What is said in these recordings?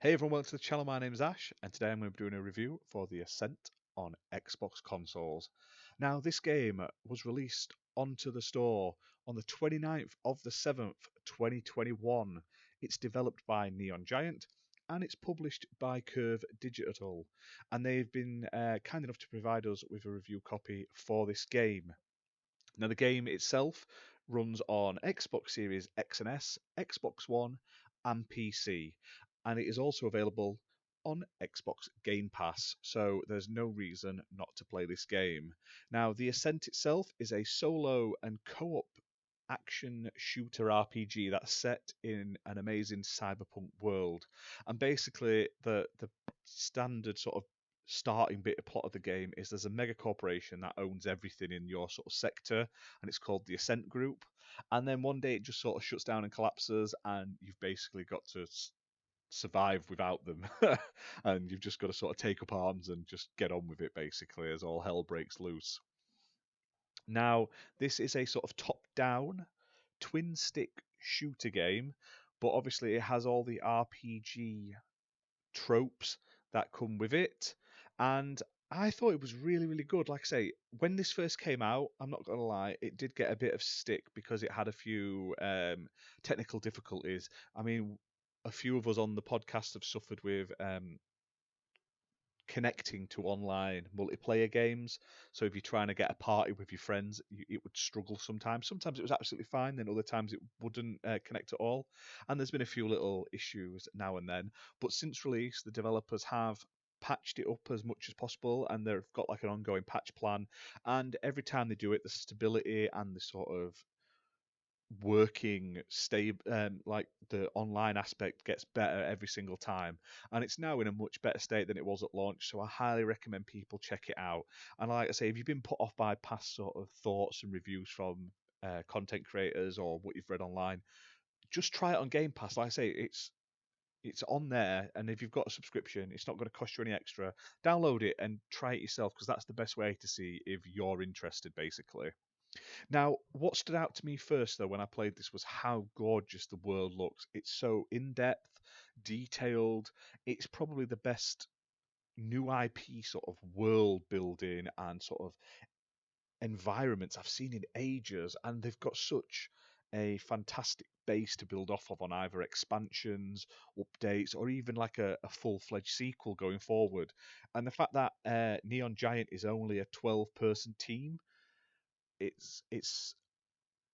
Hey everyone, welcome to the channel. My name is Ash, and today I'm going to be doing a review for the Ascent on Xbox consoles. Now, this game was released onto the store on the 29th of the 7th, 2021. It's developed by Neon Giant and it's published by Curve Digital, and they've been kind enough to provide us with a review copy for this game. Now, the game itself runs on Xbox Series X and S, Xbox One, and PC, and it is also available on Xbox Game Pass, so there's no reason not to play this game. Now, The Ascent itself is a solo and co op action shooter RPG that's set in an amazing cyberpunk world. And basically, the standard sort of starting bit of plot of the game is there's a mega corporation that owns everything in your sort of sector, and it's called the Ascent Group. And then one day it just sort of shuts down and collapses, and you've basically got to survive without them. And you've just got to sort of take up arms and just get on with it, basically, as all hell breaks loose. Now, this is a sort of top down twin stick shooter game, but obviously it has all the RPG tropes that come with it. And I thought it was really, really good. Like I say, when this first came out, I'm not going to lie, it did get a bit of stick because it had a few technical difficulties. I mean, a few of us on the podcast have suffered with connecting to online multiplayer games. So if you're trying to get a party with your friends, it would struggle sometimes. Sometimes it was absolutely fine, then other times it wouldn't connect at all. And there's been a few little issues now and then. But since release, the developers have patched it up as much as possible, and they've got like an ongoing patch plan. And every time they do it, the stability and the sort of working stable, like the online aspect gets better every single time, and it's now in a much better state than it was at launch, so I highly recommend people check it out. And like I say, if you've been put off by past sort of thoughts and reviews from content creators or what you've read online, just try it on Game Pass. Like I say, it's on there, and if you've got a subscription, it's not going to cost you any extra. Download it and try it yourself, because that's the best way to see if you're interested, basically. Now, what stood out to me first, though, when I played this was how gorgeous the world looks. It's so in depth, detailed. It's probably the best new IP sort of world building and sort of environments I've seen in ages. And they've got such a fantastic base to build off of on either expansions, updates, or even like a full fledged sequel going forward. And the fact that Neon Giant is only a 12-person team, it's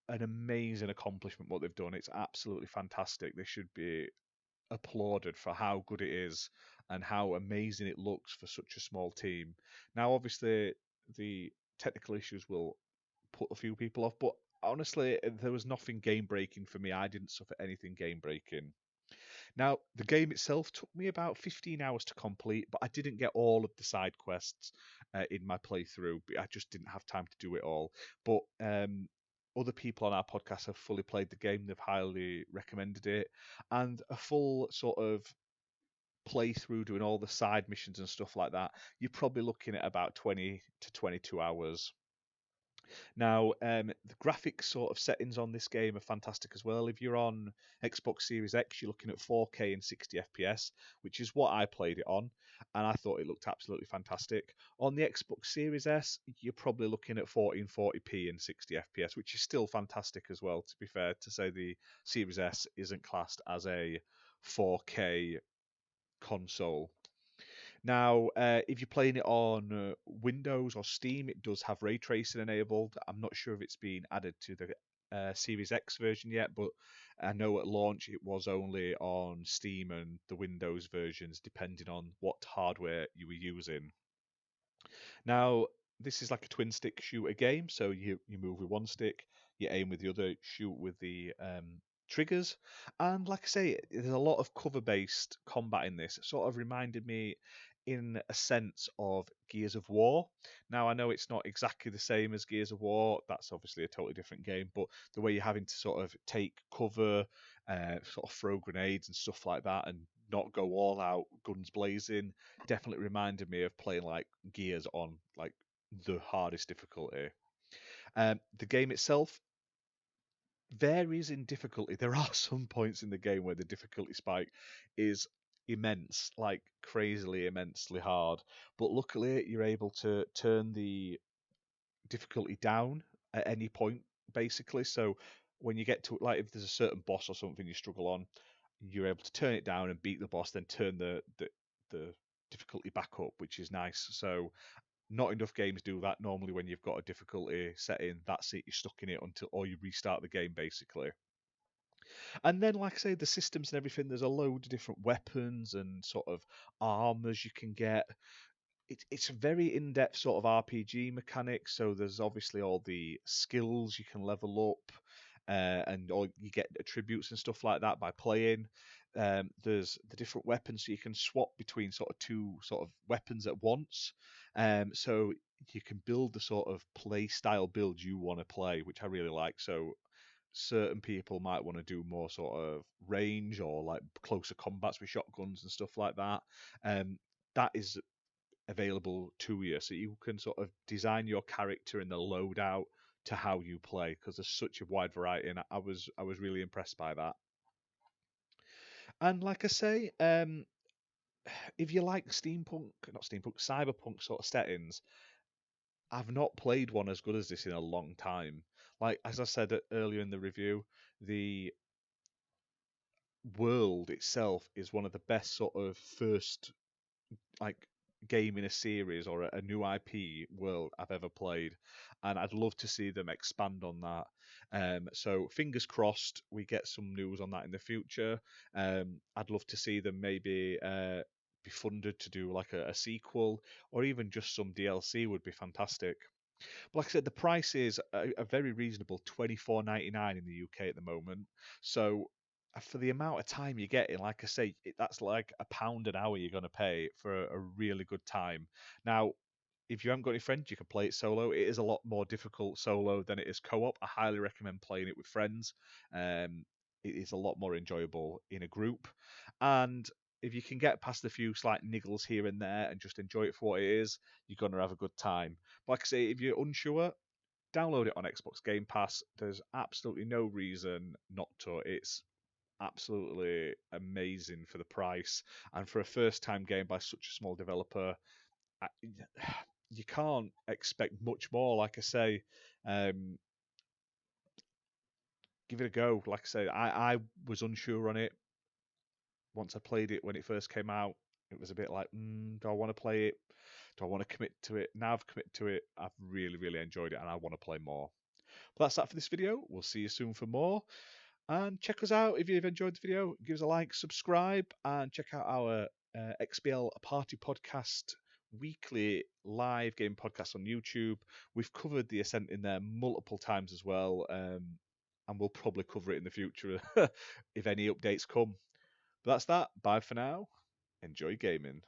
an amazing accomplishment what they've done. It's absolutely fantastic. They should be applauded for how good it is and how amazing it looks for such a small team. Now, obviously, the technical issues will put a few people off, but honestly, there was nothing game breaking for me. I didn't suffer anything game breaking. Now, the game itself took me about 15 hours to complete, but I didn't get all of the side quests in my playthrough. I just didn't have time to do it all. But other people on our podcast have fully played the game. They've highly recommended it. And a full sort of playthrough doing all the side missions and stuff like that, you're probably looking at about 20 to 22 hours. Now, the graphics sort of settings on this game are fantastic as well. If you're on Xbox Series X, you're looking at 4K and 60 FPS, which is what I played it on, and I thought it looked absolutely fantastic. On the Xbox Series S, you're probably looking at 1440p and 60 FPS, which is still fantastic as well. To be fair, to say the Series S isn't classed as a 4K console. Now, if you're playing it on Windows or Steam, it does have ray tracing enabled. I'm not sure if it's been added to the Series X version yet, but I know at launch it was only on Steam and the Windows versions, depending on what hardware you were using. Now, this is like a twin stick shooter game, so you move with one stick, you aim with the other, shoot with the triggers. And like I say, there's a lot of cover based combat in this. It sort of reminded me in a sense of Gears of War. Now, I know it's not exactly the same as Gears of War, that's obviously a totally different game, but the way you're having to sort of take cover, sort of throw grenades and stuff like that, and not go all out guns blazing, definitely reminded me of playing like Gears on like the hardest difficulty. The game itself varies in difficulty. There are some points in the game where the difficulty spike is immense, like crazily immensely hard. But luckily, you're able to turn the difficulty down at any point, basically. So when you get to, like, if there's a certain boss or something you struggle on, you're able to turn it down and beat the boss, then turn the difficulty back up, which is nice. So not enough games do that. Normally, when you've got a difficulty setting, that's it. You're stuck in it until, or you restart the game, basically. And then, like I say, the systems and everything. There's a load of different weapons and sort of armors you can get. It's a very in-depth sort of RPG mechanic. So there's obviously all the skills you can level up, and or you get attributes and stuff like that by playing. There's the different weapons, so you can swap between sort of two sort of weapons at once. So you can build the sort of play style build you want to play, which I really like. So certain people might want to do more sort of range or like closer combats with shotguns and stuff like that. That is available to you, so you can sort of design your character and the loadout to how you play, because there's such a wide variety, and I was really impressed by that. And like I say, if you like steampunk, not steampunk, cyberpunk sort of settings, I've not played one as good as this in a long time. Like as I said earlier in the review, the world itself is one of the best sort of first like game in a series or a new IP world I've ever played, and I'd love to see them expand on that. So fingers crossed we get some news on that in the future. I'd love to see them maybe be funded to do like a sequel, or even just some DLC would be fantastic. But like I said, the price is a very reasonable £24.99 in the UK at the moment. So for the amount of time you're getting, like I say, that's like £1 an hour you're going to pay for a really good time. Now, if you haven't got any friends, you can play it solo. It is a lot more difficult solo than it is co-op. I highly recommend playing it with friends. Um, it is a lot more enjoyable in a group, and if you can get past a few slight niggles here and there and just enjoy it for what it is, you're gonna have a good time. But like I say, if you're unsure, download it on Xbox Game Pass. There's absolutely no reason not to. It's absolutely amazing for the price, and for a first-time game by such a small developer, I, you can't expect much more. Like I say, um, give it a go. Like I say, I was unsure on it once I played it when it first came out. It was a bit like, do I want to play it? Do I want to commit to it? Now I've committed to it. I've really, really enjoyed it, and I want to play more. But that's that for this video. We'll see you soon for more. And check us out if you've enjoyed the video. Give us a like, subscribe, and check out our XBL Party Podcast weekly live game podcast on YouTube. We've covered the Ascent in there multiple times as well, and we'll probably cover it in the future if any updates come. But that's that. Bye for now. Enjoy gaming.